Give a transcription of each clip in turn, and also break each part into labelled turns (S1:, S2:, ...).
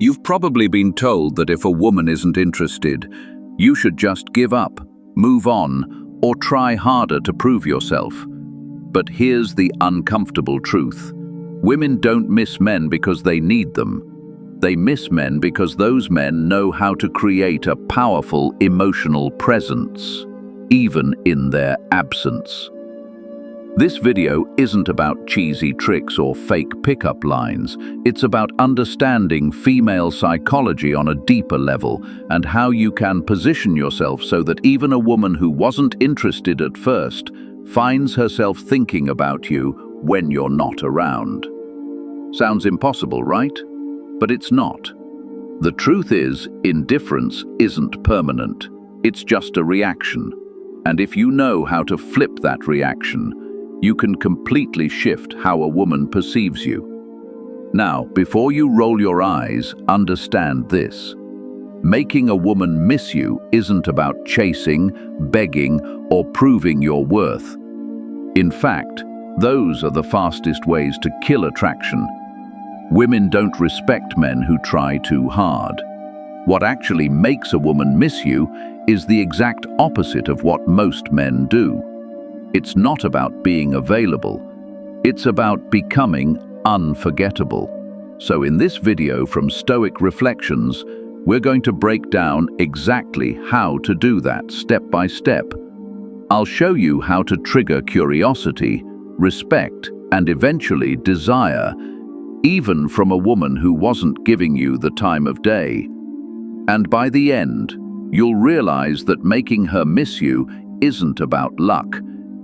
S1: You've probably been told that if a woman isn't interested, you should just give up, move on, or try harder to prove yourself. But here's the uncomfortable truth. Women don't miss men because they need them. They miss men because those men know how to create a powerful emotional presence, even in their absence. This video isn't about cheesy tricks or fake pickup lines. It's about understanding female psychology on a deeper level and how you can position yourself so that even a woman who wasn't interested at first finds herself thinking about you when you're not around. Sounds impossible, right? But it's not. The truth is, indifference isn't permanent. It's just a reaction. And if you know how to flip that reaction, you can completely shift how a woman perceives you. Now, before you roll your eyes, understand this. Making a woman miss you isn't about chasing, begging, or proving your worth. In fact, those are the fastest ways to kill attraction. Women don't respect men who try too hard. What actually makes a woman miss you is the exact opposite of what most men do. It's not about being available. It's about becoming unforgettable. So in this video from Stoic Reflections, we're going to break down exactly how to do that step by step. I'll show you how to trigger curiosity, respect, and eventually desire, even from a woman who wasn't giving you the time of day. And by the end, you'll realize that making her miss you isn't about luck.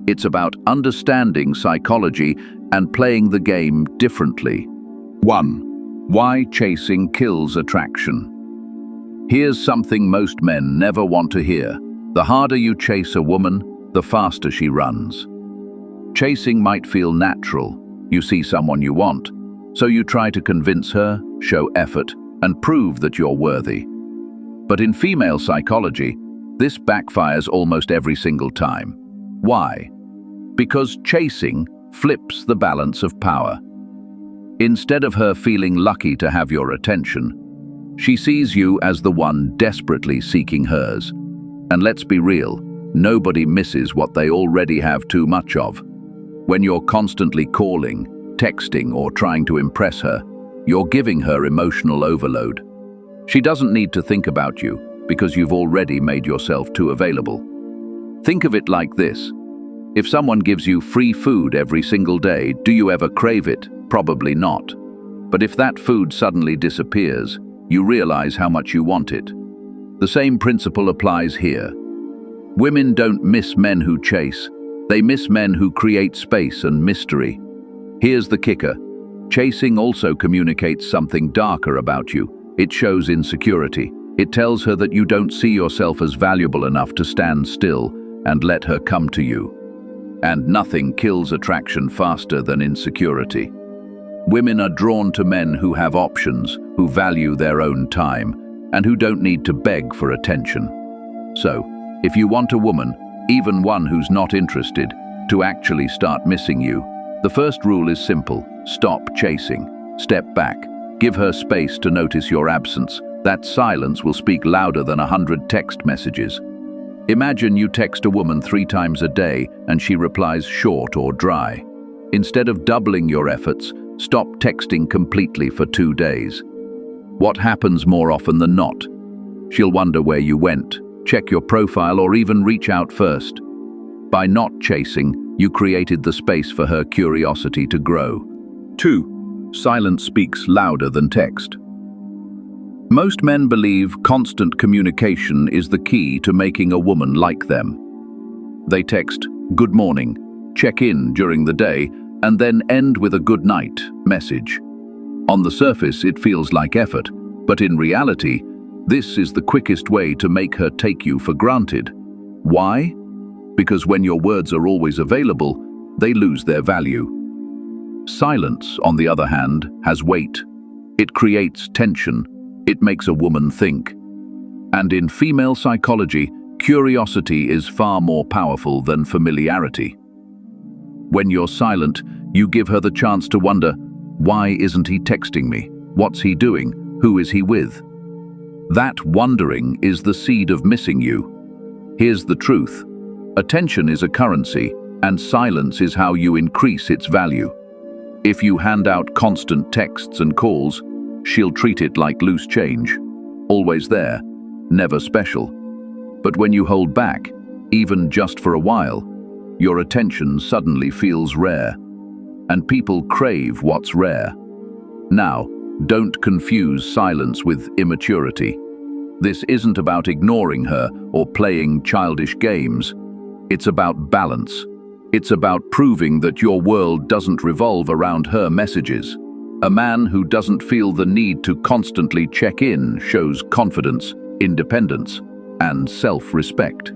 S1: It's about understanding psychology and playing the game differently. 1. Why chasing kills attraction. Here's something most men never want to hear. The harder you chase a woman, the faster she runs. Chasing might feel natural. You see someone you want, so you try to convince her, show effort, and prove that you're worthy. But in female psychology, this backfires almost every single time. Why? Because chasing flips the balance of power. Instead of her feeling lucky to have your attention, she sees you as the one desperately seeking hers. And let's be real, nobody misses what they already have too much of. When you're constantly calling, texting, or trying to impress her, you're giving her emotional overload. She doesn't need to think about you because you've already made yourself too available. Think of it like this. If someone gives you free food every single day, do you ever crave it? Probably not. But if that food suddenly disappears, you realize how much you want it. The same principle applies here. Women don't miss men who chase. They miss men who create space and mystery. Here's the kicker. Chasing also communicates something darker about you. It shows insecurity. It tells her that you don't see yourself as valuable enough to stand still and let her come to you. And nothing kills attraction faster than insecurity. Women are drawn to men who have options, who value their own time, and who don't need to beg for attention. So, if you want a woman, even one who's not interested, to actually start missing you, the first rule is simple. Stop chasing. Step back. Give her space to notice your absence. That silence will speak louder than 100 text messages. Imagine you text a woman 3 times a day and she replies short or dry. Instead of doubling your efforts, stop texting completely for 2 days. What happens more often than not? She'll wonder where you went, check your profile, or even reach out first. By not chasing, you created the space for her curiosity to grow. 2. Silence speaks louder than text. Most men believe constant communication is the key to making a woman like them. They text, "Good morning," check in during the day, and then end with a "good night" message. On the surface, it feels like effort, but in reality, this is the quickest way to make her take you for granted. Why? Because when your words are always available, they lose their value. Silence, on the other hand, has weight. It creates tension. It makes a woman think. And in female psychology, curiosity is far more powerful than familiarity. When you're silent, you give her the chance to wonder, why isn't he texting me? What's he doing? Who is he with? That wondering is the seed of missing you. Here's the truth. Attention is a currency, and silence is how you increase its value. If you hand out constant texts and calls, she'll treat it like loose change. Always there, never special. But when you hold back, even just for a while, your attention suddenly feels rare. And people crave what's rare. Now, don't confuse silence with immaturity. This isn't about ignoring her or playing childish games. It's about balance. It's about proving that your world doesn't revolve around her messages. A man who doesn't feel the need to constantly check in shows confidence, independence, and self-respect.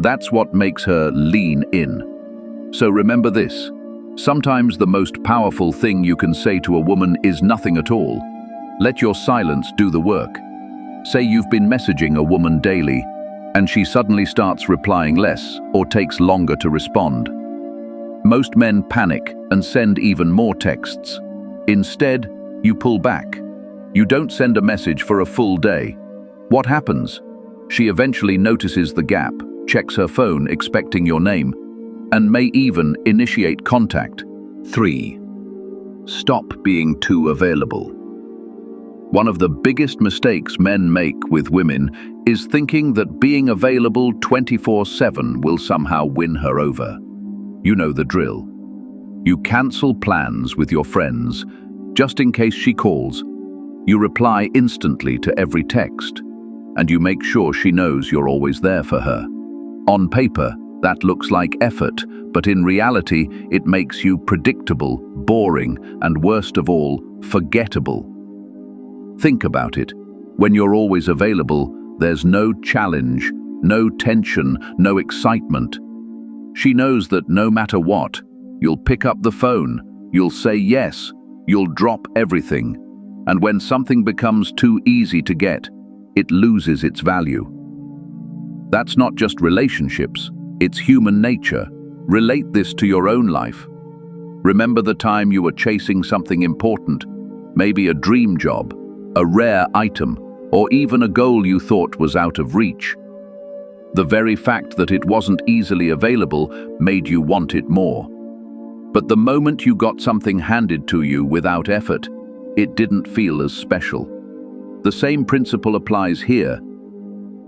S1: That's what makes her lean in. So remember this. Sometimes the most powerful thing you can say to a woman is nothing at all. Let your silence do the work. Say you've been messaging a woman daily, and she suddenly starts replying less or takes longer to respond. Most men panic and send even more texts. Instead, you pull back. You don't send a message for a full day. What happens? She eventually notices the gap, checks her phone expecting your name, and may even initiate contact. 3. Stop being too available. One of the biggest mistakes men make with women is thinking that being available 24/7 will somehow win her over. You know the drill. You cancel plans with your friends just in case she calls. You reply instantly to every text, and you make sure she knows you're always there for her. On paper, that looks like effort, but in reality, it makes you predictable, boring, and worst of all, forgettable. Think about it. When you're always available, there's no challenge, no tension, no excitement. She knows that no matter what, you'll pick up the phone, you'll say yes, you'll drop everything. And when something becomes too easy to get, it loses its value. That's not just relationships, it's human nature. Relate this to your own life. Remember the time you were chasing something important, maybe a dream job, a rare item, or even a goal you thought was out of reach. The very fact that it wasn't easily available made you want it more. But the moment you got something handed to you without effort, it didn't feel as special. The same principle applies here.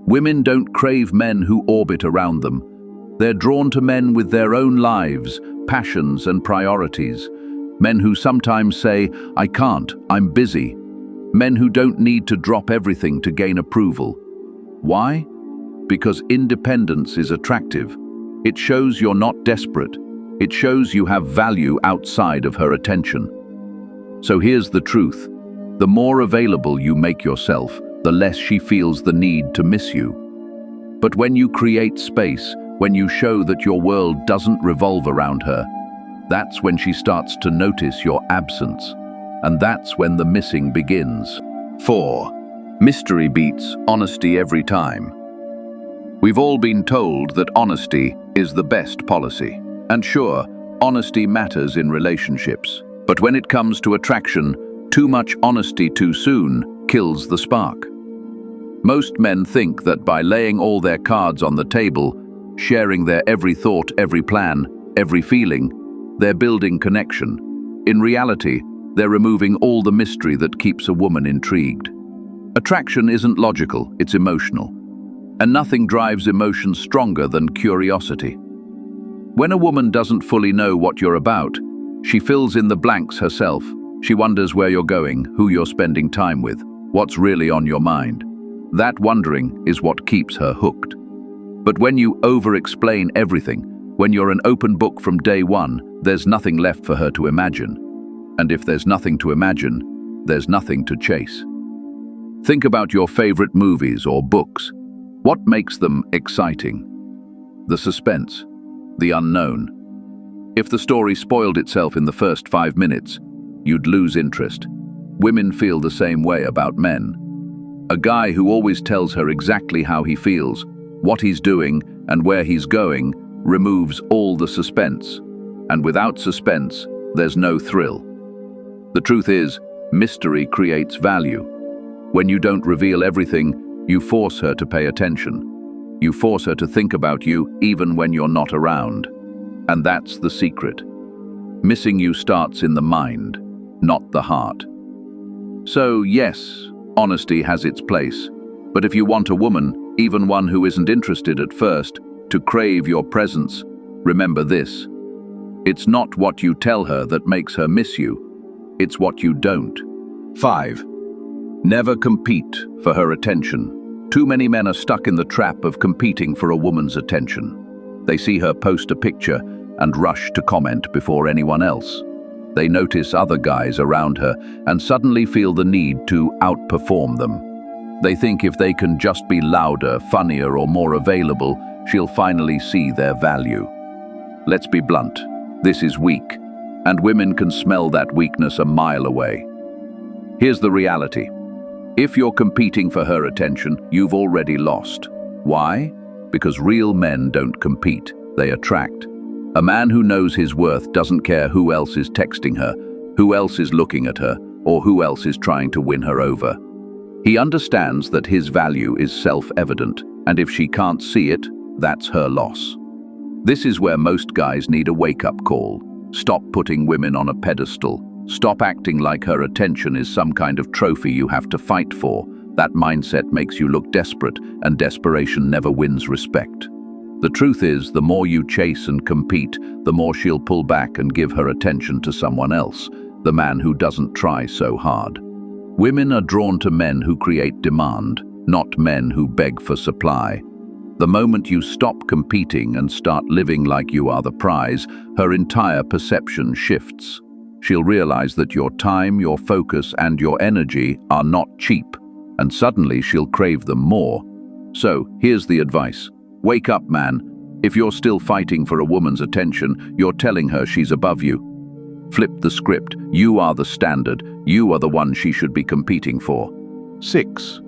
S1: Women don't crave men who orbit around them. They're drawn to men with their own lives, passions, and priorities. Men who sometimes say, "I can't, I'm busy." Men who don't need to drop everything to gain approval. Why? Because independence is attractive. It shows you're not desperate. It shows you have value outside of her attention. So here's the truth. The more available you make yourself, the less she feels the need to miss you. But when you create space, when you show that your world doesn't revolve around her, that's when she starts to notice your absence. And that's when the missing begins. 4. Mystery beats honesty every time. We've all been told that honesty is the best policy. And sure, honesty matters in relationships. But when it comes to attraction, too much honesty too soon kills the spark. Most men think that by laying all their cards on the table, sharing their every thought, every plan, every feeling, they're building connection. In reality, they're removing all the mystery that keeps a woman intrigued. Attraction isn't logical, it's emotional. And nothing drives emotion stronger than curiosity. When a woman doesn't fully know what you're about, she fills in the blanks herself. She wonders where you're going, who you're spending time with, what's really on your mind. That wondering is what keeps her hooked. But when you over-explain everything, when you're an open book from day one, there's nothing left for her to imagine. And if there's nothing to imagine, there's nothing to chase. Think about your favorite movies or books. What makes them exciting? The suspense, the unknown. If the story spoiled itself in the first 5 minutes, you'd lose interest. Women feel the same way about men. A guy who always tells her exactly how he feels, what he's doing, and where he's going, removes all the suspense. And without suspense, there's no thrill. The truth is, mystery creates value. When you don't reveal everything, you force her to pay attention. You force her to think about you even when you're not around. And that's the secret. Missing you starts in the mind, not the heart. So yes, honesty has its place. But if you want a woman, even one who isn't interested at first, to crave your presence, remember this. It's not what you tell her that makes her miss you. It's what you don't. 5. Never compete for her attention. Too many men are stuck in the trap of competing for a woman's attention. They see her post a picture and rush to comment before anyone else. They notice other guys around her and suddenly feel the need to outperform them. They think if they can just be louder, funnier, or more available, she'll finally see their value. Let's be blunt, this is weak, and women can smell that weakness a mile away. Here's the reality. If you're competing for her attention, you've already lost. Why? Because real men don't compete, they attract. A man who knows his worth doesn't care who else is texting her, who else is looking at her, or who else is trying to win her over. He understands that his value is self-evident, and if she can't see it, that's her loss. This is where most guys need a wake-up call. Stop putting women on a pedestal. Stop acting like her attention is some kind of trophy you have to fight for. That mindset makes you look desperate, and desperation never wins respect. The truth is, the more you chase and compete, the more she'll pull back and give her attention to someone else, the man who doesn't try so hard. Women are drawn to men who create demand, not men who beg for supply. The moment you stop competing and start living like you are the prize, her entire perception shifts. She'll realize that your time, your focus, and your energy are not cheap, and suddenly she'll crave them more. So, here's the advice. Wake up, man. If you're still fighting for a woman's attention, you're telling her she's above you. Flip the script. You are the standard. You are the one she should be competing for. 6.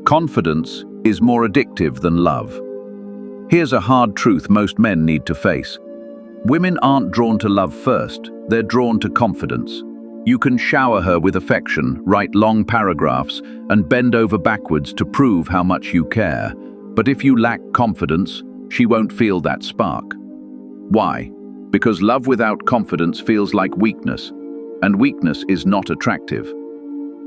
S1: Confidence is more addictive than love. Here's a hard truth most men need to face. Women aren't drawn to love first, they're drawn to confidence. You can shower her with affection, write long paragraphs, and bend over backwards to prove how much you care. But if you lack confidence, she won't feel that spark. Why? Because love without confidence feels like weakness, and weakness is not attractive.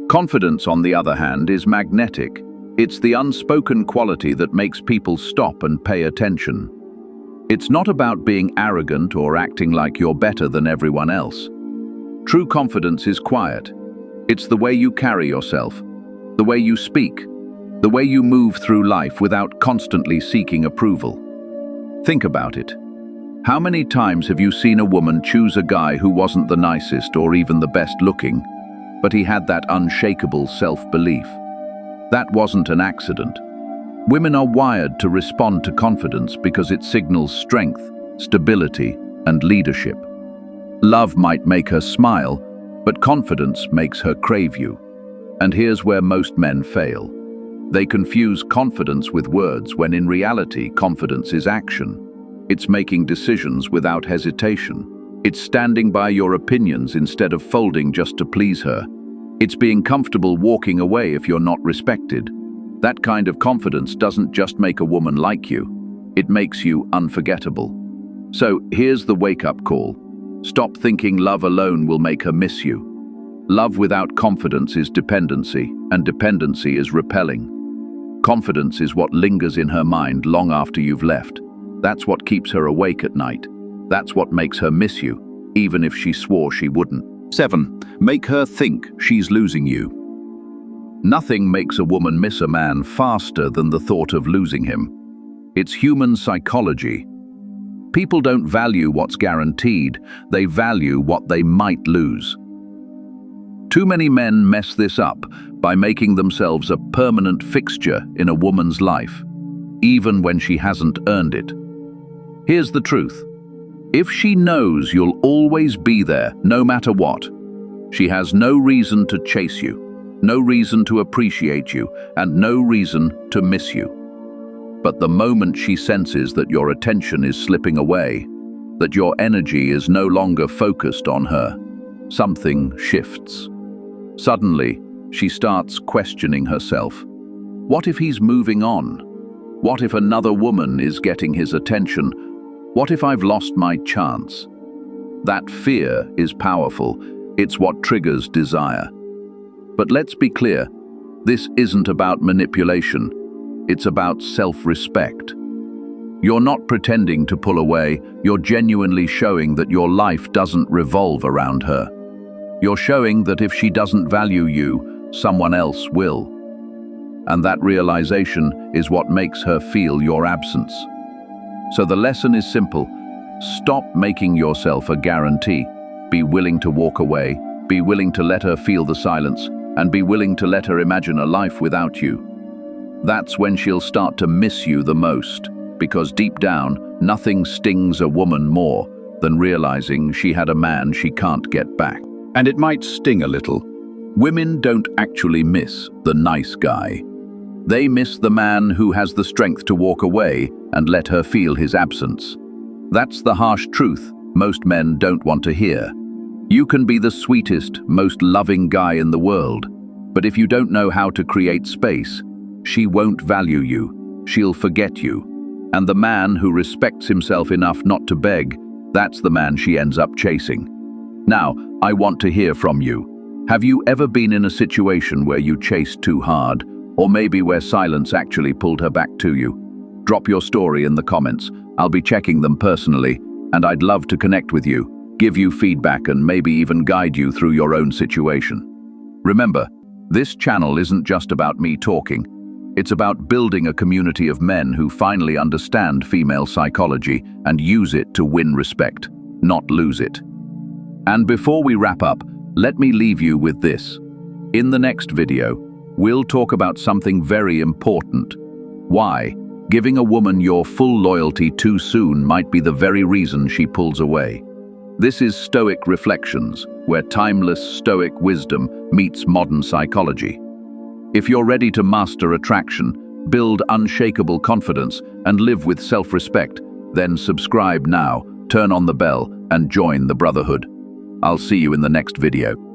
S1: Confidence, on the other hand, is magnetic. It's the unspoken quality that makes people stop and pay attention. It's not about being arrogant or acting like you're better than everyone else. True confidence is quiet. It's the way you carry yourself, the way you speak, the way you move through life without constantly seeking approval. Think about it. How many times have you seen a woman choose a guy who wasn't the nicest or even the best looking, but he had that unshakable self-belief? That wasn't an accident. Women are wired to respond to confidence because it signals strength, stability, and leadership. Love might make her smile, but confidence makes her crave you. And here's where most men fail. They confuse confidence with words when in reality confidence is action. It's making decisions without hesitation. It's standing by your opinions instead of folding just to please her. It's being comfortable walking away if you're not respected. That kind of confidence doesn't just make a woman like you, it makes you unforgettable. So here's the wake-up call. Stop thinking love alone will make her miss you. Love without confidence is dependency, and dependency is repelling. Confidence is what lingers in her mind long after you've left. That's what keeps her awake at night. That's what makes her miss you, even if she swore she wouldn't. 7. Make her think she's losing you. Nothing makes a woman miss a man faster than the thought of losing him. It's human psychology. People don't value what's guaranteed, they value what they might lose. Too many men mess this up by making themselves a permanent fixture in a woman's life, even when she hasn't earned it. Here's the truth. If she knows you'll always be there, no matter what, she has no reason to chase you, no reason to appreciate you, and no reason to miss you. But the moment she senses that your attention is slipping away, that your energy is no longer focused on her, something shifts. Suddenly, she starts questioning herself. What if he's moving on? What if another woman is getting his attention? What if I've lost my chance? That fear is powerful. It's what triggers desire. But let's be clear, this isn't about manipulation. It's about self-respect. You're not pretending to pull away, you're genuinely showing that your life doesn't revolve around her. You're showing that if she doesn't value you, someone else will. And that realization is what makes her feel your absence. So the lesson is simple. Stop making yourself a guarantee. Be willing to walk away, be willing to let her feel the silence, and be willing to let her imagine a life without you. That's when she'll start to miss you the most, because deep down, nothing stings a woman more than realizing she had a man she can't get back. And it might sting a little. Women don't actually miss the nice guy. They miss the man who has the strength to walk away and let her feel his absence. That's the harsh truth most men don't want to hear. You can be the sweetest, most loving guy in the world, but if you don't know how to create space, she won't value you, she'll forget you. And the man who respects himself enough not to beg, that's the man she ends up chasing. Now, I want to hear from you. Have you ever been in a situation where you chased too hard, or maybe where silence actually pulled her back to you? Drop your story in the comments. I'll be checking them personally, and I'd love to connect with you, give you feedback, and maybe even guide you through your own situation. Remember, this channel isn't just about me talking. It's about building a community of men who finally understand female psychology and use it to win respect, not lose it. And before we wrap up, let me leave you with this. In the next video, we'll talk about something very important. Why giving a woman your full loyalty too soon might be the very reason she pulls away. This is Stoic Reflections, where timeless Stoic wisdom meets modern psychology. If you're ready to master attraction, build unshakable confidence, and live with self-respect, then subscribe now, turn on the bell, and join the brotherhood. I'll see you in the next video.